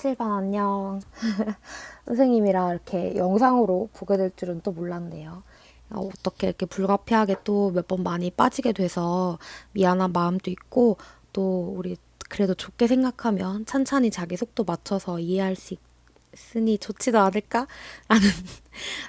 실반 안녕. 선생님이랑 이렇게 영상으로 보게 될 줄은 또 몰랐네요. 어떻게 이렇게 불가피하게 또 몇 번 많이 빠지게 돼서 미안한 마음도 있고, 또 우리 그래도 좋게 생각하면 찬찬히 자기 속도 맞춰서 이해할 수 있으니 좋지도 않을까? 라는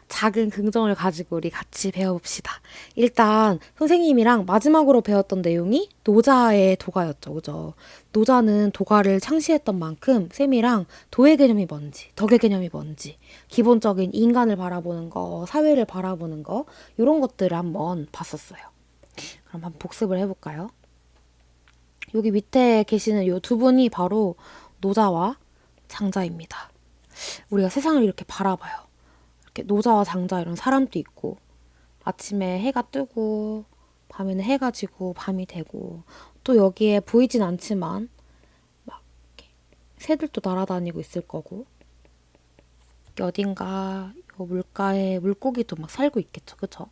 작은 긍정을 가지고 우리 같이 배워봅시다. 일단 선생님이랑 마지막으로 배웠던 내용이 노자의 도가였죠. 그죠? 노자는 도가를 창시했던 만큼 쌤이랑 도의 개념이 뭔지, 덕의 개념이 뭔지, 기본적인 인간을 바라보는 거, 사회를 바라보는 거, 이런 것들을 한번 봤었어요. 그럼 한번 복습을 해볼까요? 여기 밑에 계시는 이 두 분이 바로 노자와 장자입니다. 우리가 세상을 이렇게 바라봐요. 이렇게 노자와 장자 이런 사람도 있고, 아침에 해가 뜨고 밤에는 해가 지고 밤이 되고, 또 여기에 보이진 않지만 막 이렇게 새들도 날아다니고 있을 거고, 어딘가 요 물가에 물고기도 막 살고 있겠죠. 그쵸?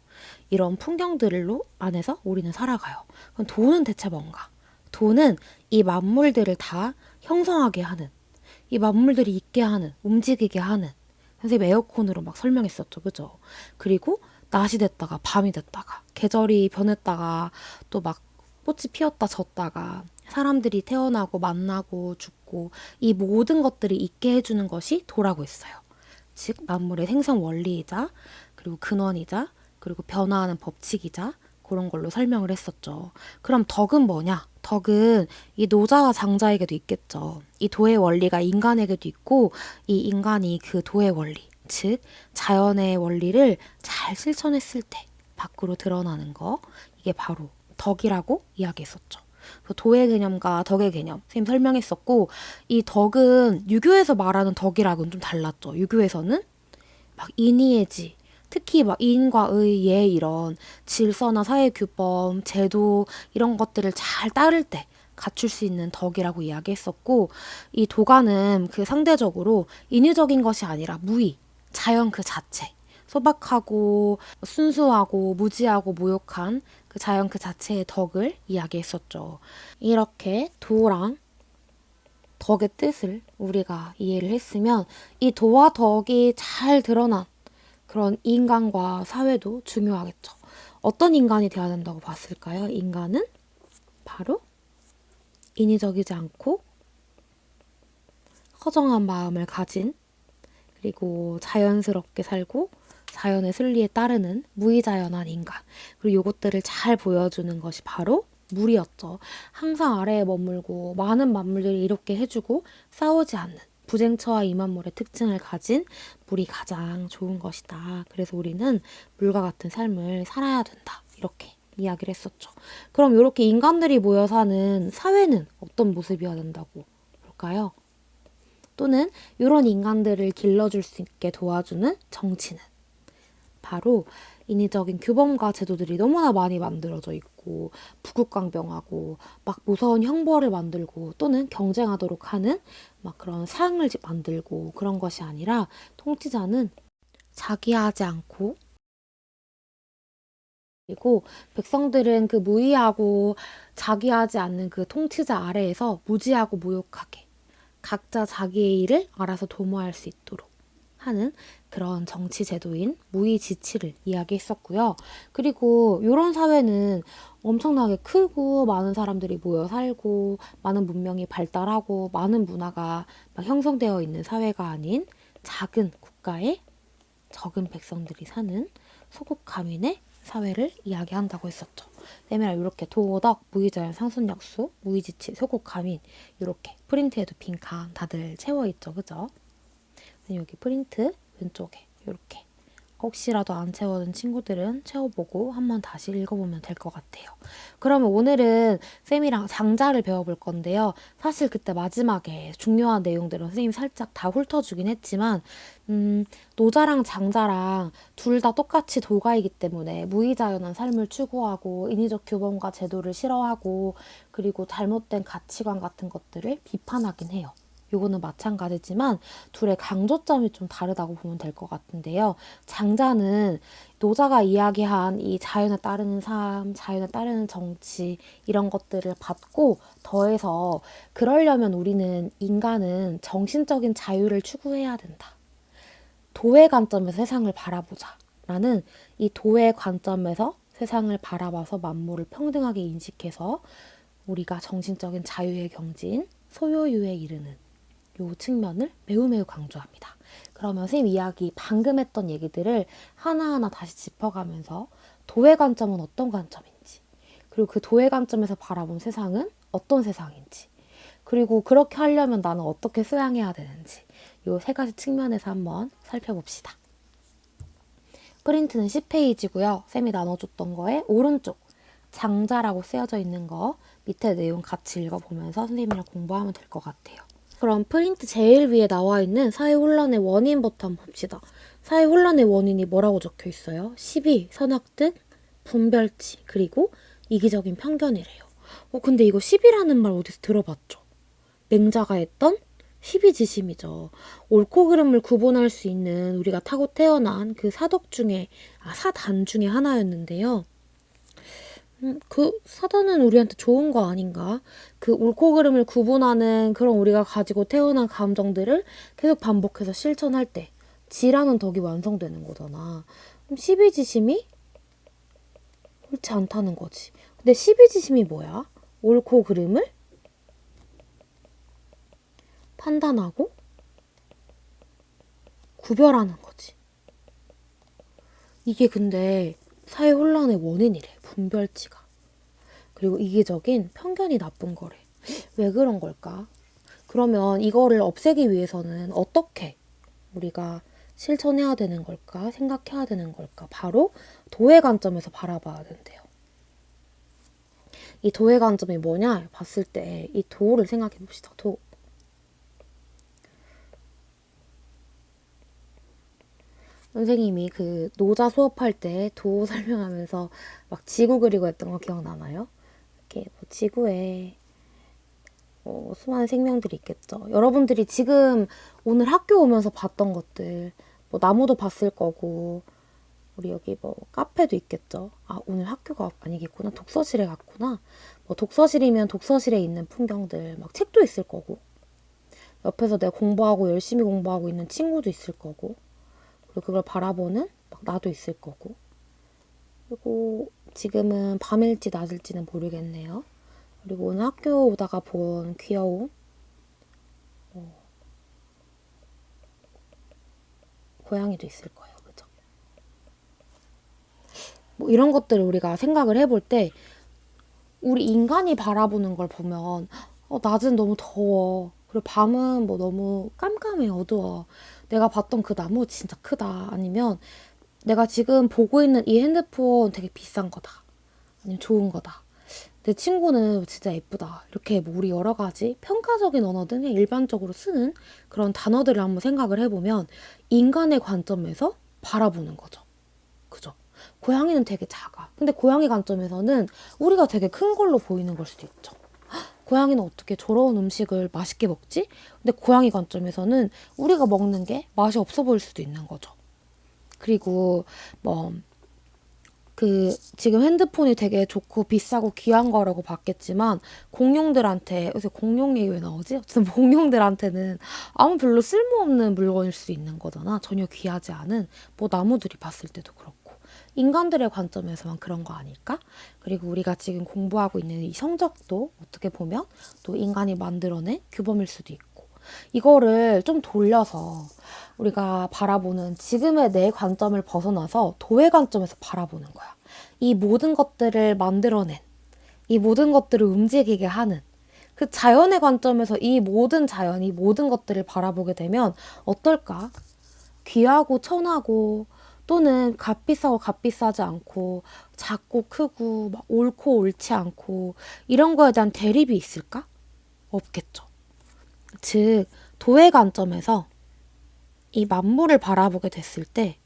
이런 풍경들로 안에서 우리는 살아가요. 그럼 도는 대체 뭔가? 도는 이 만물들을 다 형성하게 하는, 이 만물들이 있게 하는, 움직이게 하는, 선생님 에어컨으로 막 설명했었죠. 그죠? 그리고 낮이 됐다가 밤이 됐다가 계절이 변했다가 또 막 꽃이 피었다 졌다가 사람들이 태어나고 만나고 죽고 이 모든 것들이 있게 해주는 것이 도라고 했어요. 즉 만물의 생성 원리이자 그리고 근원이자 그리고 변화하는 법칙이자 그런 걸로 설명을 했었죠. 그럼 덕은 뭐냐? 덕은 이 노자와 장자에게도 있겠죠. 이 도의 원리가 인간에게도 있고 이 인간이 그 도의 원리, 즉 자연의 원리를 잘 실천했을 때 밖으로 드러나는 거, 이게 바로 덕이라고 이야기했었죠. 도의 개념과 덕의 개념 선생님 설명했었고, 이 덕은 유교에서 말하는 덕이랑은 좀 달랐죠. 유교에서는 막 인의예지, 특히 막 인과 의, 예 이런 질서나 사회규범, 제도 이런 것들을 잘 따를 때 갖출 수 있는 덕이라고 이야기했었고, 이 도가는 그 상대적으로 인위적인 것이 아니라 무의, 자연 그 자체, 소박하고 순수하고 무지하고 무욕한 그 자연 그 자체의 덕을 이야기했었죠. 이렇게 도랑 덕의 뜻을 우리가 이해를 했으면 이 도와 덕이 잘 드러난 그런 인간과 사회도 중요하겠죠. 어떤 인간이 되어야 된다고 봤을까요? 인간은 바로 인위적이지 않고 허정한 마음을 가진, 그리고 자연스럽게 살고 자연의 순리에 따르는 무의자연한 인간. 그리고 이것들을 잘 보여주는 것이 바로 물이었죠. 항상 아래에 머물고 많은 만물들이 이롭게 해주고 싸우지 않는 부쟁처와 이만물의 특징을 가진 물이 가장 좋은 것이다. 그래서 우리는 물과 같은 삶을 살아야 된다. 이렇게 이야기를 했었죠. 그럼 이렇게 인간들이 모여 사는 사회는 어떤 모습이어야 된다고 볼까요? 또는 이런 인간들을 길러줄 수 있게 도와주는 정치는 바로 인위적인 규범과 제도들이 너무나 많이 만들어져 있고 부국강병하고 막 무서운 형벌을 만들고 또는 경쟁하도록 하는 막 그런 상을 만들고 그런 것이 아니라, 통치자는 자기하지 않고, 그리고 백성들은 그 무의하고 자기하지 않는 그 통치자 아래에서 무지하고 무욕하게 각자 자기의 일을 알아서 도모할 수 있도록 하는 그런 정치 제도인 무의지치를 이야기했었고요. 그리고 이런 사회는 엄청나게 크고 많은 사람들이 모여 살고 많은 문명이 발달하고 많은 문화가 막 형성되어 있는 사회가 아닌 작은 국가에 적은 백성들이 사는 소국 가민의 사회를 이야기한다고 했었죠. 내면 이렇게 도덕, 무의자연, 상순약수, 무의지치, 소국 가민 이렇게 프린트에도 빈칸 다들 채워있죠. 그죠? 여기 프린트 왼쪽에 이렇게 혹시라도 안 채워둔 친구들은 채워보고 한번 다시 읽어보면 될 것 같아요. 그러면 오늘은 쌤이랑 장자를 배워볼 건데요. 사실 그때 마지막에 중요한 내용들은 선생님이 살짝 다 훑어주긴 했지만 노자랑 장자랑 둘 다 똑같이 도가이기 때문에 무의자연한 삶을 추구하고 인위적 규범과 제도를 싫어하고 그리고 잘못된 가치관 같은 것들을 비판하긴 해요. 요거는 마찬가지지만 둘의 강조점이 좀 다르다고 보면 될 것 같은데요. 장자는 노자가 이야기한 이 자연에 따르는 삶, 자연에 따르는 정치 이런 것들을 받고 더해서 그러려면 우리는 인간은 정신적인 자유를 추구해야 된다. 도의 관점에서 세상을 바라보자. 라는 이 도의 관점에서 세상을 바라봐서 만물을 평등하게 인식해서 우리가 정신적인 자유의 경지인 소요유에 이르는 요 측면을 매우 매우 강조합니다. 그러면 선생님 이야기 방금 했던 얘기들을 하나하나 다시 짚어가면서 도의 관점은 어떤 관점인지, 그리고 그 도의 관점에서 바라본 세상은 어떤 세상인지, 그리고 그렇게 하려면 나는 어떻게 수양해야 되는지 요 세 가지 측면에서 한번 살펴봅시다. 프린트는 10페이지고요. 쌤이 나눠줬던 거에 오른쪽 장자라고 쓰여져 있는 거 밑에 내용 같이 읽어보면서 선생님이랑 공부하면 될 것 같아요. 그럼 프린트 제일 위에 나와 있는 사회 혼란의 원인부터 한번 봅시다. 사회 혼란의 원인이 뭐라고 적혀 있어요? 시비, 선악득, 분별치, 그리고 이기적인 편견이래요. 근데 이거 시비라는 말 어디서 들어봤죠? 맹자가 했던 시비지심이죠. 옳고 그름을 구분할 수 있는 우리가 타고 태어난 그 사단 중에 하나였는데요. 그 사단은 우리한테 좋은 거 아닌가? 그 옳고 그름을 구분하는 그런 우리가 가지고 태어난 감정들을 계속 반복해서 실천할 때 지라는 덕이 완성되는 거잖아. 그럼 시비지심이 옳지 않다는 거지. 근데 시비지심이 뭐야? 옳고 그름을 판단하고 구별하는 거지. 이게 근데 사회 혼란의 원인이래. 분별치가. 그리고 이기적인 편견이 나쁜 거래. 왜 그런 걸까? 그러면 이거를 없애기 위해서는 어떻게 우리가 실천해야 되는 걸까? 생각해야 되는 걸까? 바로 도의 관점에서 바라봐야 된대요. 이 도의 관점이 뭐냐? 봤을 때 이 도를 생각해 봅시다. 도. 선생님이 그 노자 수업할 때 도 설명하면서 막 지구 그리고 했던 거 기억나나요? 이렇게 뭐 지구에 수많은 생명들이 있겠죠. 여러분들이 지금 오늘 학교 오면서 봤던 것들, 뭐 나무도 봤을 거고, 우리 여기 뭐 카페도 있겠죠. 아, 오늘 학교가 아니겠구나. 독서실에 갔구나. 뭐 독서실이면 독서실에 있는 풍경들, 막 책도 있을 거고, 옆에서 내가 공부하고 열심히 공부하고 있는 친구도 있을 거고, 그리고 그걸 바라보는 막 나도 있을 거고, 그리고 지금은 밤일지 낮일지는 모르겠네요. 그리고 오늘 학교 오다가 본 귀여운 고양이도 있을 거예요. 그죠? 뭐 이런 것들을 우리가 생각을 해볼 때 우리 인간이 바라보는 걸 보면 낮은 너무 더워. 그리고 밤은 뭐 너무 깜깜해 어두워. 내가 봤던 그 나무 진짜 크다. 아니면 내가 지금 보고 있는 이 핸드폰 되게 비싼 거다. 아니면 좋은 거다. 내 친구는 진짜 예쁘다. 이렇게 뭐 우리 여러 가지 평가적인 언어 등의 일반적으로 쓰는 그런 단어들을 한번 생각을 해보면 인간의 관점에서 바라보는 거죠. 그죠? 고양이는 되게 작아. 근데 고양이 관점에서는 우리가 되게 큰 걸로 보이는 걸 수도 있죠. 고양이는 어떻게 저런 음식을 맛있게 먹지? 근데 고양이 관점에서는 우리가 먹는 게 맛이 없어 보일 수도 있는 거죠. 그리고 뭐 지금 핸드폰이 되게 좋고 비싸고 귀한 거라고 봤겠지만, 공룡들한테, 요새 공룡 얘기 왜 나오지? 어쨌든 공룡들한테는 아무 별로 쓸모없는 물건일 수 있는 거잖아. 전혀 귀하지 않은, 뭐 나무들이 봤을 때도 그렇고. 인간들의 관점에서만 그런 거 아닐까? 그리고 우리가 지금 공부하고 있는 이 성적도 어떻게 보면 또 인간이 만들어낸 규범일 수도 있고. 이거를 좀 돌려서 우리가 바라보는 지금의 내 관점을 벗어나서 도의 관점에서 바라보는 거야. 이 모든 것들을 만들어낸, 이 모든 것들을 움직이게 하는 그 자연의 관점에서 이 모든 자연, 이 모든 것들을 바라보게 되면 어떨까? 귀하고 천하고 또는 값비싸고 값비싸지 않고 작고 크고 막 옳고 옳지 않고 이런 거에 대한 대립이 있을까? 없겠죠. 즉 도의 관점에서 이 만물을 바라보게 됐을 때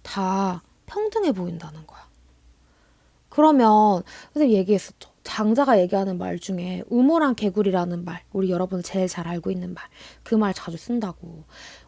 다 평등해 보인다는 거야. 그러면 선생님 얘기했었죠. 장자가 얘기하는 말 중에 우물안 개구리라는 말, 우리 여러분 제일 잘 알고 있는 말, 그 말 자주 쓴다고.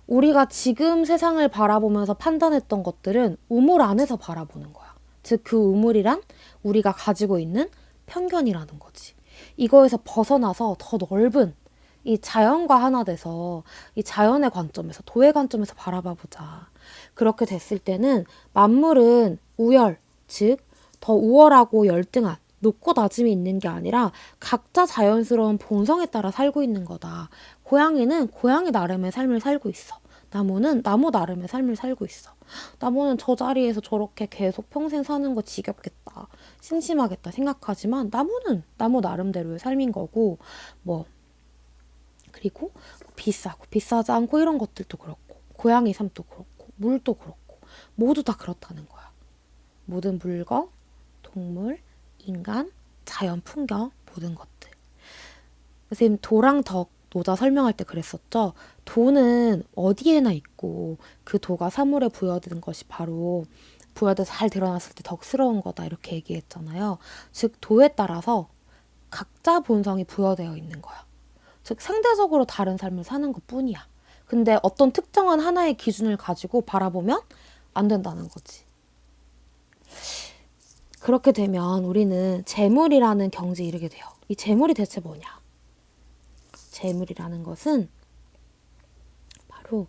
우리가 지금 세상을 바라보면서 판단했던 것들은 우물 안에서 바라보는 거야. 즉, 그 우물이란 우리가 가지고 있는 편견이라는 거지. 이거에서 벗어나서 더 넓은 이 자연과 하나 돼서 이 자연의 관점에서, 도의 관점에서 바라봐 보자. 그렇게 됐을 때는 만물은 우열, 즉 더 우월하고 열등한 높고 낮음이 있는 게 아니라 각자 자연스러운 본성에 따라 살고 있는 거다. 고양이는 고양이 나름의 삶을 살고 있어. 나무는 나무 나름의 삶을 살고 있어. 나무는 저 자리에서 저렇게 계속 평생 사는 거 지겹겠다, 심심하겠다 생각하지만 나무는 나무 나름대로의 삶인 거고, 뭐 그리고 비싸고 비싸지 않고 이런 것들도 그렇고, 고양이 삶도 그렇고, 물도 그렇고, 모두 다 그렇다는 거야. 모든 물건, 동물, 인간, 자연, 풍경, 모든 것들. 선생님 도랑 덕 노자 설명할 때 그랬었죠. 도는 어디에나 있고 그 도가 사물에 부여된 것이 바로 부여돼서 잘 드러났을 때 덕스러운 거다, 이렇게 얘기했잖아요. 즉 도에 따라서 각자 본성이 부여되어 있는 거야. 즉 상대적으로 다른 삶을 사는 것뿐이야. 근데 어떤 특정한 하나의 기준을 가지고 바라보면 안 된다는 거지. 그렇게 되면 우리는 재물이라는 경지에 이르게 돼요. 이 재물이 대체 뭐냐? 재물이라는 것은 바로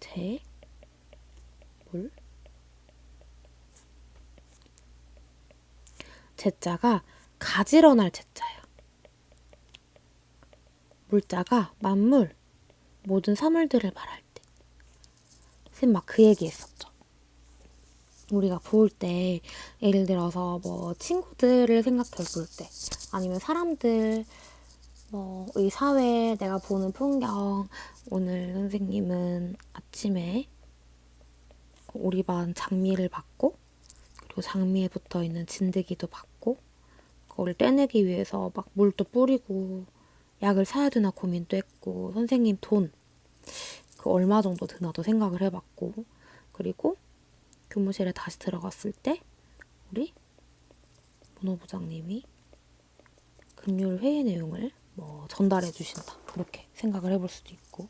재물, 재자가 가지런할 날 재자예요. 물자가 만물, 모든 사물들을 말할 때. 선생님 막 그 얘기 했었죠. 우리가 볼 때 예를 들어서 뭐 친구들을 생각해 볼 때, 아니면 사람들, 뭐 이 사회 내가 보는 풍경, 오늘 선생님은 아침에 우리 반 장미를 봤고, 그리고 장미에 붙어 있는 진드기도 봤고, 그걸 떼내기 위해서 막 물도 뿌리고 약을 사야 되나 고민도 했고, 선생님 돈 그 얼마 정도 드나도 생각을 해봤고, 그리고 교무실에 다시 들어갔을 때 우리 문호부장님이 금요일 회의 내용을 뭐 전달해 주신다, 그렇게 생각을 해볼 수도 있고,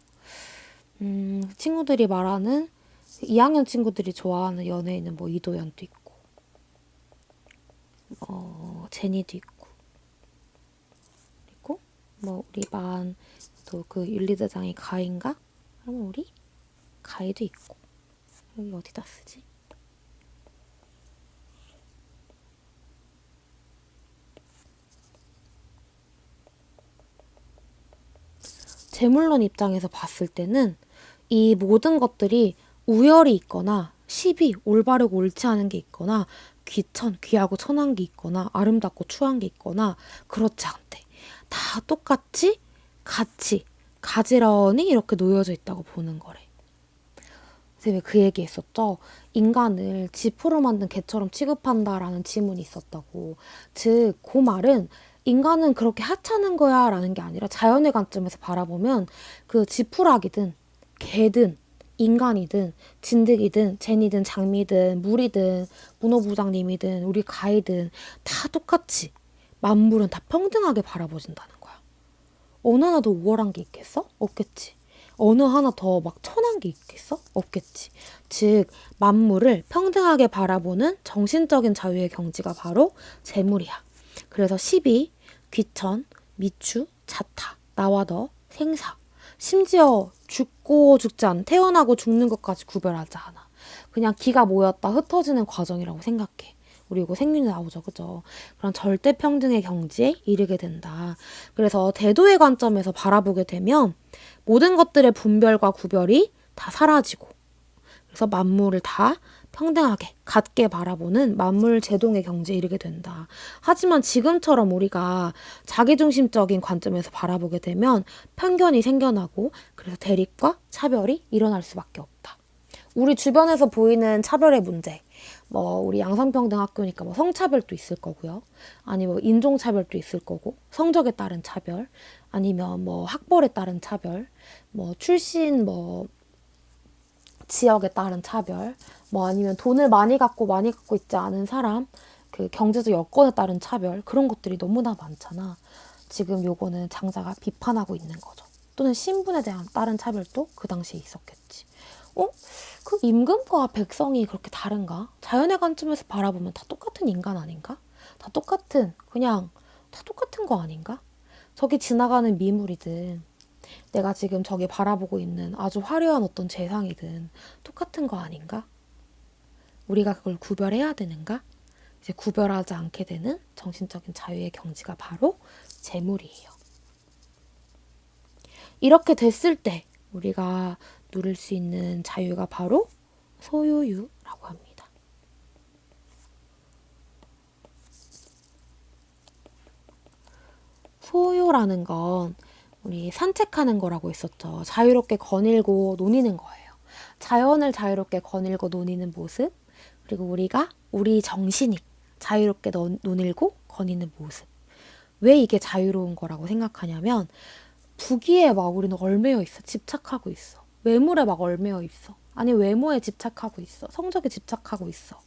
친구들이 말하는 2학년 친구들이 좋아하는 연예인은 뭐 이도현도 있고, 제니도 있고, 그리고 뭐 우리 반 또 그 윤리대장이 가인가? 그러면 우리 가이도 있고, 여기 어디다 쓰지? 재물론 입장에서 봤을 때는 이 모든 것들이 우열이 있거나 시비, 올바르고 옳지 않은 게 있거나 귀하고 천한 게 있거나 아름답고 추한 게 있거나 그렇지 않대. 다 똑같이 같이 가지런히 이렇게 놓여져 있다고 보는 거래. 선생님이 그 얘기 했었죠. 인간을 지푸로 만든 개처럼 취급한다라는 지문이 있었다고. 즉, 그 말은 인간은 그렇게 하찮은 거야 라는 게 아니라 자연의 관점에서 바라보면 그 지푸라기든 개든 인간이든 진드기든 제니든 장미든 물이든 문호부장님이든 우리 가이든 다 똑같이 만물은 다 평등하게 바라보진다는 거야. 어느 하나 더 우월한 게 있겠어? 없겠지. 어느 하나 더 막 천한 게 있겠어? 없겠지. 즉 만물을 평등하게 바라보는 정신적인 자유의 경지가 바로 재물이야. 그래서 시비, 귀천, 미추, 자타, 나와 너, 생사, 심지어 죽고 죽지 않, 태어나고 죽는 것까지 구별하지 않아. 그냥 기가 모였다 흩어지는 과정이라고 생각해. 우리 이거 생리는 나오죠, 그죠? 그런 절대 평등의 경지에 이르게 된다. 그래서 대도의 관점에서 바라보게 되면 모든 것들의 분별과 구별이 다 사라지고, 그래서 만물을 다 평등하게 같게 바라보는 만물 제동의 경지에 이르게 된다. 하지만 지금처럼 우리가 자기중심적인 관점에서 바라보게 되면 편견이 생겨나고, 그래서 대립과 차별이 일어날 수밖에 없다. 우리 주변에서 보이는 차별의 문제, 뭐 우리 양성평등학교니까 뭐 성차별도 있을 거고요. 아니면 뭐 인종차별도 있을 거고, 성적에 따른 차별, 아니면 뭐 학벌에 따른 차별, 뭐 출신 뭐 지역에 따른 차별, 뭐 아니면 돈을 많이 갖고 있지 않은 사람, 그 경제적 여건에 따른 차별 그런 것들이 너무나 많잖아. 지금 요거는 장자가 비판하고 있는 거죠. 또는 신분에 대한 다른 차별도 그 당시에 있었겠지. 어? 그 임금과 백성이 그렇게 다른가? 자연의 관점에서 바라보면 다 똑같은 인간 아닌가? 다 똑같은 거 아닌가? 저기 지나가는 미물이든 내가 지금 저기 바라보고 있는 아주 화려한 어떤 재상이든 똑같은 거 아닌가? 우리가 그걸 구별해야 되는가? 이제 구별하지 않게 되는 정신적인 자유의 경지가 바로 재물이에요. 이렇게 됐을 때 우리가 누릴 수 있는 자유가 바로 소유유라고 합니다. 소유라는 건 우리 산책하는 거라고 했었죠. 자유롭게 거닐고 노니는 거예요. 자연을 자유롭게 거닐고 노니는 모습, 그리고 우리가 우리 정신이 자유롭게 노닐고 거니는 모습. 왜 이게 자유로운 거라고 생각하냐면 부귀에 막 우리는 얽매여 있어. 집착하고 있어. 외물에 막 얽매여 있어. 아니 외모에 집착하고 있어. 성적에 집착하고 있어.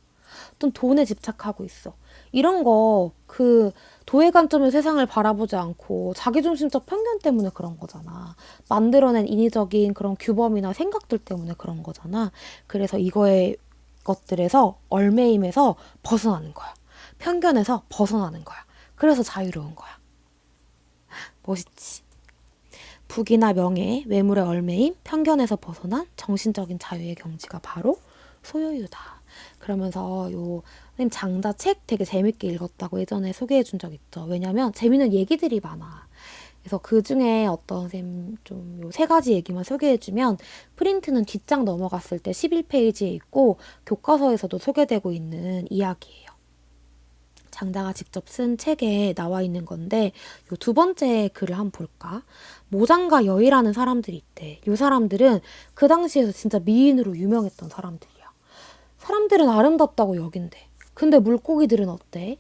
또 돈에 집착하고 있어. 이런 거 그 도의 관점의 세상을 바라보지 않고 자기중심적 편견 때문에 그런 거잖아. 만들어낸 인위적인 그런 규범이나 생각들 때문에 그런 거잖아. 그래서 이거의 것들에서 얽매임에서 벗어나는 거야. 편견에서 벗어나는 거야. 그래서 자유로운 거야. 멋있지? 부귀나 명예, 외물의 얽매임, 편견에서 벗어난 정신적인 자유의 경지가 바로 소유유다. 그러면서 요 선생님 장자 책 되게 재밌게 읽었다고 예전에 소개해 준 적 있죠. 왜냐면 재밌는 얘기들이 많아. 그래서 그 중에 어떤 선생님 좀 요 세 가지 얘기만 소개해 주면 프린트는 뒷장 넘어갔을 때 11페이지에 있고 교과서에서도 소개되고 있는 이야기예요. 장자가 직접 쓴 책에 나와 있는 건데 요 두 번째 글을 한번 볼까? 모장과 여의라는 사람들이 있대. 요 사람들은 그 당시에서 진짜 미인으로 유명했던 사람들이야. 사람들은 아름답다고 여긴대. 근데 물고기들은 어때?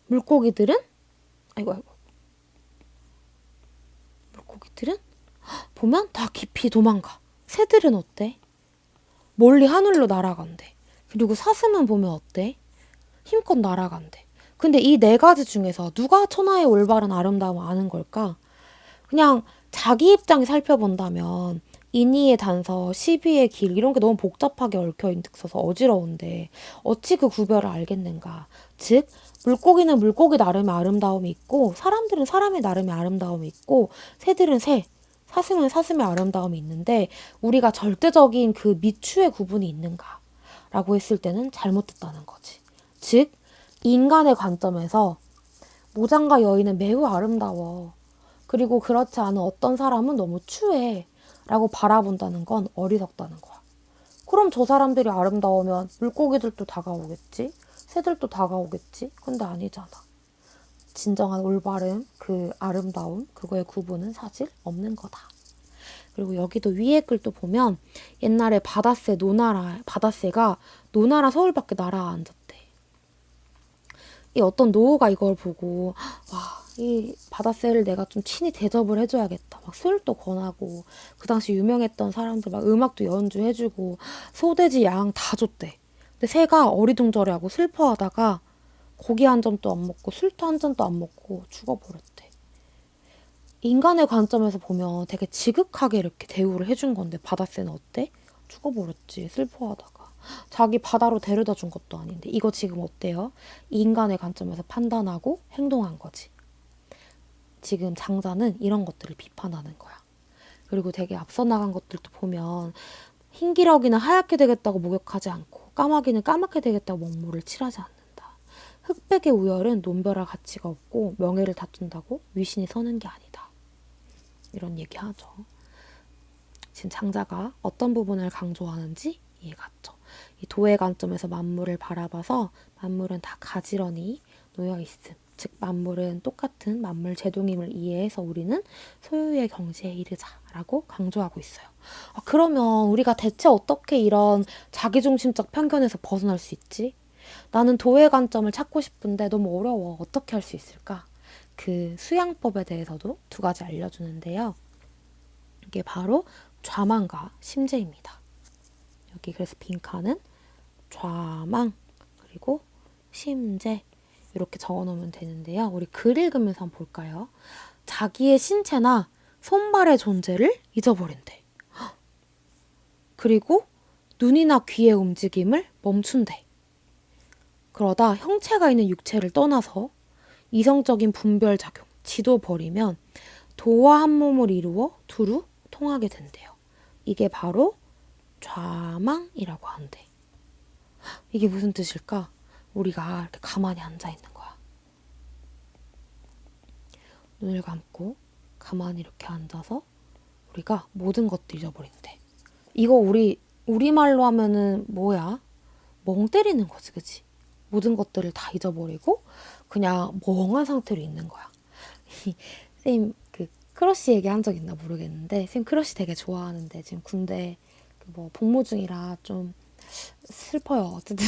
물고기들은 아이고 물고기들은 보면 다 깊이 도망가. 새들은 어때? 멀리 하늘로 날아간대. 그리고 사슴은 보면 어때? 힘껏 날아간대. 근데 이 네 가지 중에서 누가 천하의 올바른 아름다움을 아는 걸까? 그냥 자기 입장에 살펴본다면 인의의 단서, 시비의 길 이런 게 너무 복잡하게 얽혀 있어서 어지러운데 어찌 그 구별을 알겠는가? 즉 물고기는 물고기 나름의 아름다움이 있고 사람들은 사람의 나름의 아름다움이 있고 새들은 새, 사슴은 사슴의 아름다움이 있는데 우리가 절대적인 그 미추의 구분이 있는가? 라고 했을 때는 잘못됐다는 거지. 즉 인간의 관점에서 모장과 여인은 매우 아름다워. 그리고 그렇지 않은 어떤 사람은 너무 추해. 라고 바라본다는 건 어리석다는 거야. 그럼 저 사람들이 아름다우면 물고기들도 다가오겠지? 새들도 다가오겠지? 근데 아니잖아. 진정한 올바른 그 아름다움, 그거의 구분은 사실 없는 거다. 그리고 여기도 위에 글도 보면 옛날에 바다새가 노나라 서울 밖에 날아앉았대. 이 어떤 노우가 이걸 보고 와, 이 바다새를 내가 좀 친히 대접을 해줘야겠다. 막 술도 권하고 그 당시 유명했던 사람들 막 음악도 연주해주고 소돼지 양 다 줬대. 근데 새가 어리둥절해하고 슬퍼하다가 고기 한 점도 안 먹고 술도 한 잔도 안 먹고 죽어버렸대. 인간의 관점에서 보면 되게 지극하게 이렇게 대우를 해준 건데 바다새는 어때? 죽어버렸지 슬퍼하다가. 자기 바다로 데려다 준 것도 아닌데 이거 지금 어때요? 인간의 관점에서 판단하고 행동한 거지. 지금 장자는 이런 것들을 비판하는 거야. 그리고 되게 앞서 나간 것들도 보면 흰기러기는 하얗게 되겠다고 목욕하지 않고 까마귀는 까맣게 되겠다고 먹물을 칠하지 않는다. 흑백의 우열은 논별할 가치가 없고 명예를 다툰다고 위신이 서는 게 아니다. 이런 얘기하죠. 지금 장자가 어떤 부분을 강조하는지 이해갔죠. 이 도의 관점에서 만물을 바라봐서 만물은 다 가지런히 놓여 있음. 즉 만물은 똑같은 만물 제동임을 이해해서 우리는 소유의 경지에 이르자라고 강조하고 있어요. 그러면 우리가 대체 어떻게 이런 자기중심적 편견에서 벗어날 수 있지? 나는 도의 관점을 찾고 싶은데 너무 어려워. 어떻게 할 수 있을까? 그 수양법에 대해서도 두 가지 알려주는데요. 이게 바로 좌망과 심재입니다. 여기 그래서 빈칸은 좌망 그리고 심재 이렇게 적어놓으면 되는데요. 우리 글 읽으면서 한번 볼까요? 자기의 신체나 손발의 존재를 잊어버린대. 그리고 눈이나 귀의 움직임을 멈춘대. 그러다 형체가 있는 육체를 떠나서 이성적인 분별작용, 지도 버리면 도와 한 몸을 이루어 두루 통하게 된대요. 이게 바로 좌망이라고 한대. 이게 무슨 뜻일까? 우리가 이렇게 가만히 앉아 있는 거야. 눈을 감고 가만히 이렇게 앉아서 우리가 모든 것도 잊어버린대. 이거 우리말로 하면은 뭐야? 멍 때리는 거지, 그치? 모든 것들을 다 잊어버리고 그냥 멍한 상태로 있는 거야. 쌤 그 크러쉬 얘기한 적 있나 모르겠는데 쌤 크러쉬 되게 좋아하는데 지금 군대 뭐 복무 중이라 좀 슬퍼요. 어쨌든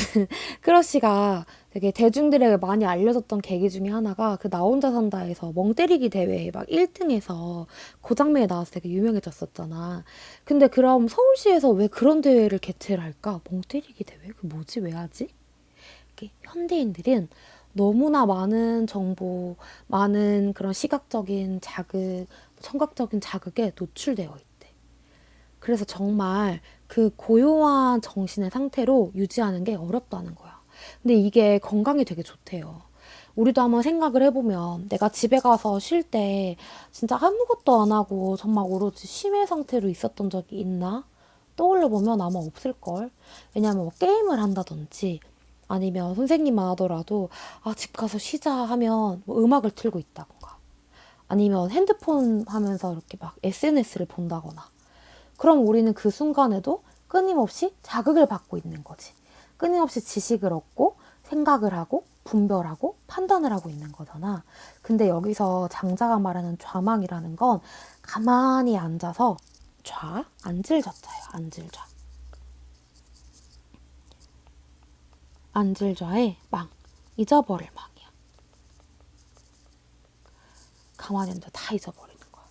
크러쉬가 되게 대중들에게 많이 알려졌던 계기 중에 하나가 그 나 혼자 산다에서 멍 때리기 대회에 막 1등해서 고장면에 나와서 되게 유명해졌었잖아. 근데 그럼 서울시에서 왜 그런 대회를 개최를 할까? 멍 때리기 대회? 그 뭐지? 왜 하지? 이렇게 현대인들은 너무나 많은 정보, 많은 그런 시각적인 자극, 청각적인 자극에 노출되어 있대. 그래서 정말 그 고요한 정신의 상태로 유지하는 게 어렵다는 거야. 근데 이게 건강에 되게 좋대요. 우리도 한번 생각을 해보면 내가 집에 가서 쉴 때 진짜 아무것도 안 하고 정말 오로지 심해 상태로 있었던 적이 있나? 떠올려보면 아마 없을걸. 왜냐면 뭐 게임을 한다든지 아니면 선생님만 하더라도 집 가서 쉬자 하면 뭐 음악을 틀고 있다던가 아니면 핸드폰 하면서 이렇게 막 SNS를 본다거나 그럼 우리는 그 순간에도 끊임없이 자극을 받고 있는 거지. 끊임없이 지식을 얻고 생각을 하고 분별하고 판단을 하고 있는 거잖아. 근데 여기서 장자가 말하는 좌망이라는 건 가만히 앉아서 앉을좌자예요. 앉을좌. 앉을좌의 망. 잊어버릴 망이야. 가만히 앉아 다 잊어버리는 거야.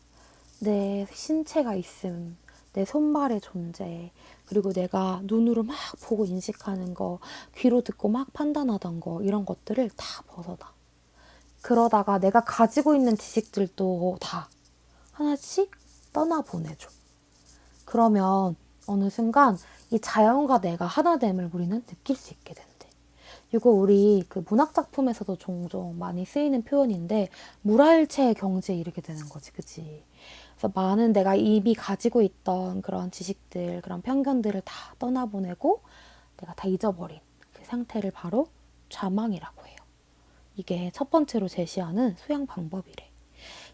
내 신체가 있음, 내 손발의 존재, 그리고 내가 눈으로 막 보고 인식하는 거, 귀로 듣고 막 판단하던 거, 이런 것들을 다 벗어나. 그러다가 내가 가지고 있는 지식들도 다 하나씩 떠나보내줘. 그러면 어느 순간 이 자연과 내가 하나됨을 우리는 느낄 수 있게 된대. 이거 우리 그 문학 작품에서도 종종 많이 쓰이는 표현인데 무라일체의 경지에 이르게 되는 거지, 그치? 그래서 많은 내가 이미 가지고 있던 그런 지식들, 그런 편견들을 다 떠나보내고 내가 다 잊어버린 그 상태를 바로 좌망이라고 해요. 이게 첫 번째로 제시하는 수양 방법이래.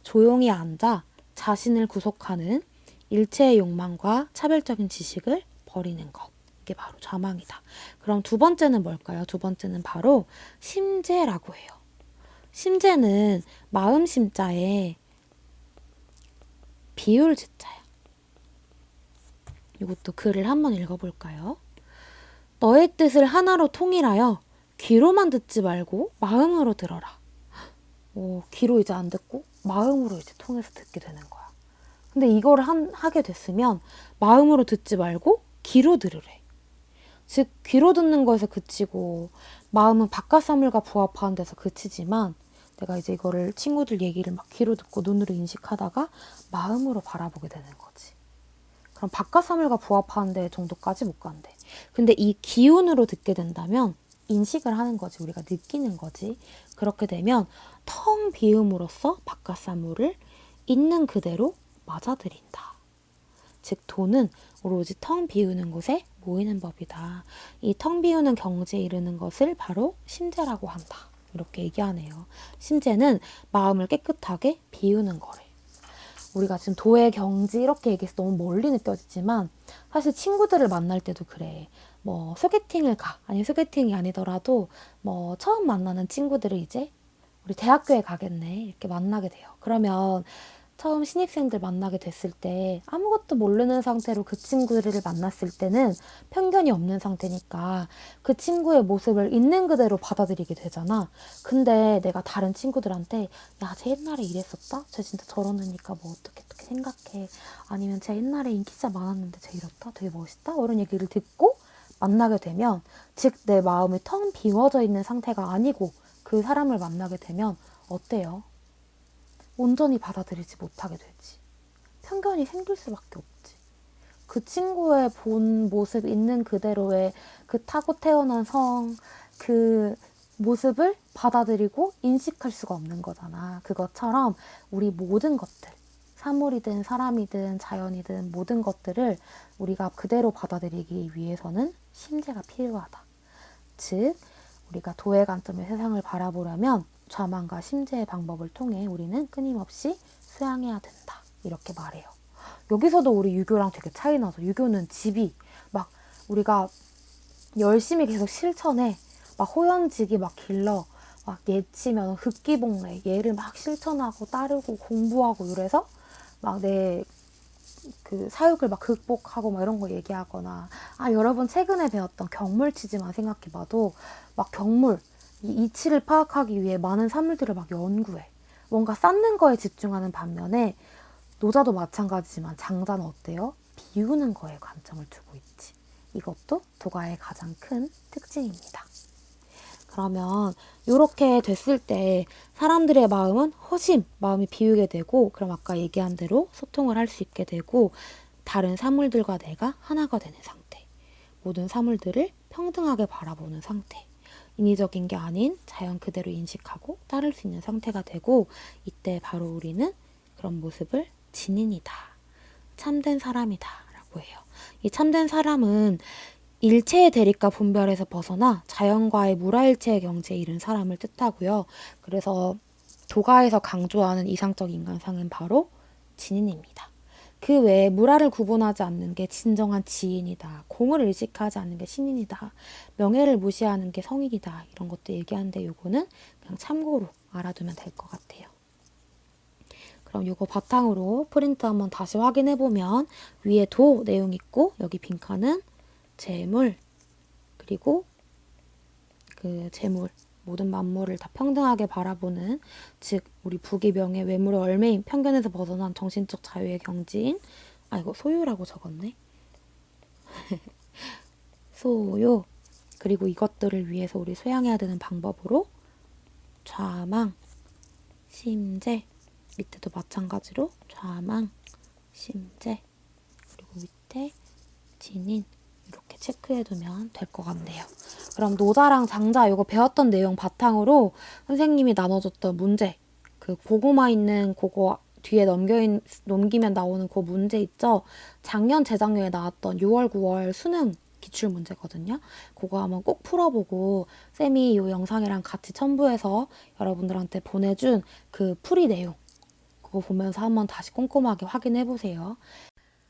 조용히 앉아 자신을 구속하는 일체의 욕망과 차별적인 지식을 버리는 것. 이게 바로 좌망이다. 그럼 두 번째는 뭘까요? 두 번째는 바로 심재라고 해요. 심재는 마음 심자에 비율 지자야. 이것도 글을 한번 읽어볼까요? 너의 뜻을 하나로 통일하여 귀로만 듣지 말고 마음으로 들어라. 귀로 이제 안 듣고 마음으로 이제 통해서 듣게 되는 거야. 근데 이거를 하게 됐으면 마음으로 듣지 말고 귀로 들으래. 즉 귀로 듣는 거에서 그치고 마음은 바깥사물과 부합하는 데서 그치지만 내가 이제 이거를 친구들 얘기를 막 귀로 듣고 눈으로 인식하다가 마음으로 바라보게 되는 거지. 그럼 바깥사물과 부합하는 데 정도까지 못 간대. 근데 이 기운으로 듣게 된다면 인식을 하는 거지. 우리가 느끼는 거지. 그렇게 되면 텅 비움으로써 바깥사물을 있는 그대로 맞아들인다. 즉 도는 오로지 텅 비우는 곳에 모이는 법이다. 이 텅 비우는 경지에 이르는 것을 바로 심재라고 한다. 이렇게 얘기하네요. 심재는 마음을 깨끗하게 비우는 거래. 우리가 지금 도의 경지 이렇게 얘기해서 너무 멀리 느껴지지만 사실 친구들을 만날 때도 그래. 뭐 소개팅을 가. 아니 소개팅이 아니더라도 뭐 처음 만나는 친구들을 이제 우리 대학교에 가겠네. 이렇게 만나게 돼요. 그러면 처음 신입생들 만나게 됐을 때 아무것도 모르는 상태로 그 친구들을 만났을 때는 편견이 없는 상태니까 그 친구의 모습을 있는 그대로 받아들이게 되잖아. 근데 내가 다른 친구들한테 야, 쟤 옛날에 이랬었다? 쟤 진짜 저러니까 뭐 어떻게 생각해? 아니면 쟤 옛날에 인기 진짜 많았는데 쟤 이렇다? 되게 멋있다? 이런 얘기를 듣고 만나게 되면, 즉 내 마음이 텅 비워져 있는 상태가 아니고 그 사람을 만나게 되면 어때요? 온전히 받아들이지 못하게 되지. 편견이 생길 수밖에 없지. 그 친구의 본 모습 있는 그대로의 그 타고 태어난 그 모습을 받아들이고 인식할 수가 없는 거잖아. 그것처럼 우리 모든 것들, 사물이든 사람이든 자연이든 모든 것들을 우리가 그대로 받아들이기 위해서는 심재가 필요하다. 즉, 우리가 도의 관점의 세상을 바라보려면 좌만과 심재의 방법을 통해 우리는 끊임없이 수양해야 된다. 이렇게 말해요. 여기서도 우리 유교랑 되게 차이 나서, 유교는 집이 막 우리가 열심히 계속 실천해. 막 호연지기 막 길러. 막 예치면 흑기봉래. 얘를 막 실천하고 따르고 공부하고 이래서 막 내 그 사육을 막 극복하고 막 이런 거 얘기하거나, 여러분 최근에 배웠던 경물치지만 생각해봐도 막 경물, 이 이치를 파악하기 위해 많은 사물들을 막 연구해. 뭔가 쌓는 거에 집중하는 반면에 노자도 마찬가지지만 장자는 어때요? 비우는 거에 관점을 두고 있지. 이것도 도가의 가장 큰 특징입니다. 그러면 이렇게 됐을 때 사람들의 마음은 마음이 비우게 되고, 그럼 아까 얘기한 대로 소통을 할 수 있게 되고, 다른 사물들과 내가 하나가 되는 상태. 모든 사물들을 평등하게 바라보는 상태. 인위적인 게 아닌 자연 그대로 인식하고 따를 수 있는 상태가 되고, 이때 바로 우리는 그런 모습을 진인이다. 참된 사람이다. 라고 해요. 이 참된 사람은 일체의 대립과 분별에서 벗어나 자연과의 무라일체의 경지에 이른 사람을 뜻하고요. 그래서 도가에서 강조하는 이상적 인간상은 바로 진인입니다. 그 외에 무라를 구분하지 않는 게 진정한 지인이다. 공을 의식하지 않는 게 신인이다. 명예를 무시하는 게 성인이다. 이런 것도 얘기하는데 요거는 그냥 참고로 알아두면 될 것 같아요. 그럼 요거 바탕으로 프린트 한번 다시 확인해보면 위에 도 내용 있고 여기 빈칸은 재물, 그리고 그 재물, 모든 만물을 다 평등하게 바라보는, 즉 우리 부귀명예 외물의 얼매임, 편견에서 벗어난 정신적 자유의 경지인, 이거 소유라고 적었네. 소유, 그리고 이것들을 위해서 우리 수양해야 되는 방법으로 좌망, 심재, 밑에도 마찬가지로 좌망, 심재, 그리고 밑에 진인, 이렇게 체크해두면 될 것 같네요. 그럼 노자랑 장자 이거 배웠던 내용 바탕으로 선생님이 나눠줬던 문제, 그 고구마 있는 그거 뒤에 넘기면 나오는 그 문제 있죠? 작년, 재작년에 나왔던 6월, 9월 수능 기출 문제거든요. 그거 한번 꼭 풀어보고 쌤이 이 영상이랑 같이 첨부해서 여러분들한테 보내준 그 풀이 내용, 그거 보면서 한번 다시 꼼꼼하게 확인해보세요.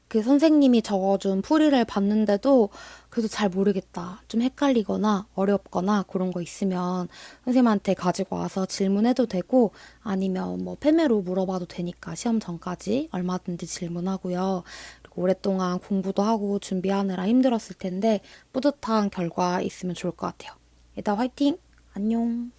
그 선생님이 적어준 풀이를 봤는데도 그래도 잘 모르겠다, 좀 헷갈리거나 어렵거나 그런 거 있으면 선생님한테 가지고 와서 질문해도 되고, 아니면 뭐 패매로 물어봐도 되니까 시험 전까지 얼마든지 질문하고요. 그리고 오랫동안 공부도 하고 준비하느라 힘들었을 텐데 뿌듯한 결과 있으면 좋을 것 같아요. 일단 화이팅! 안녕!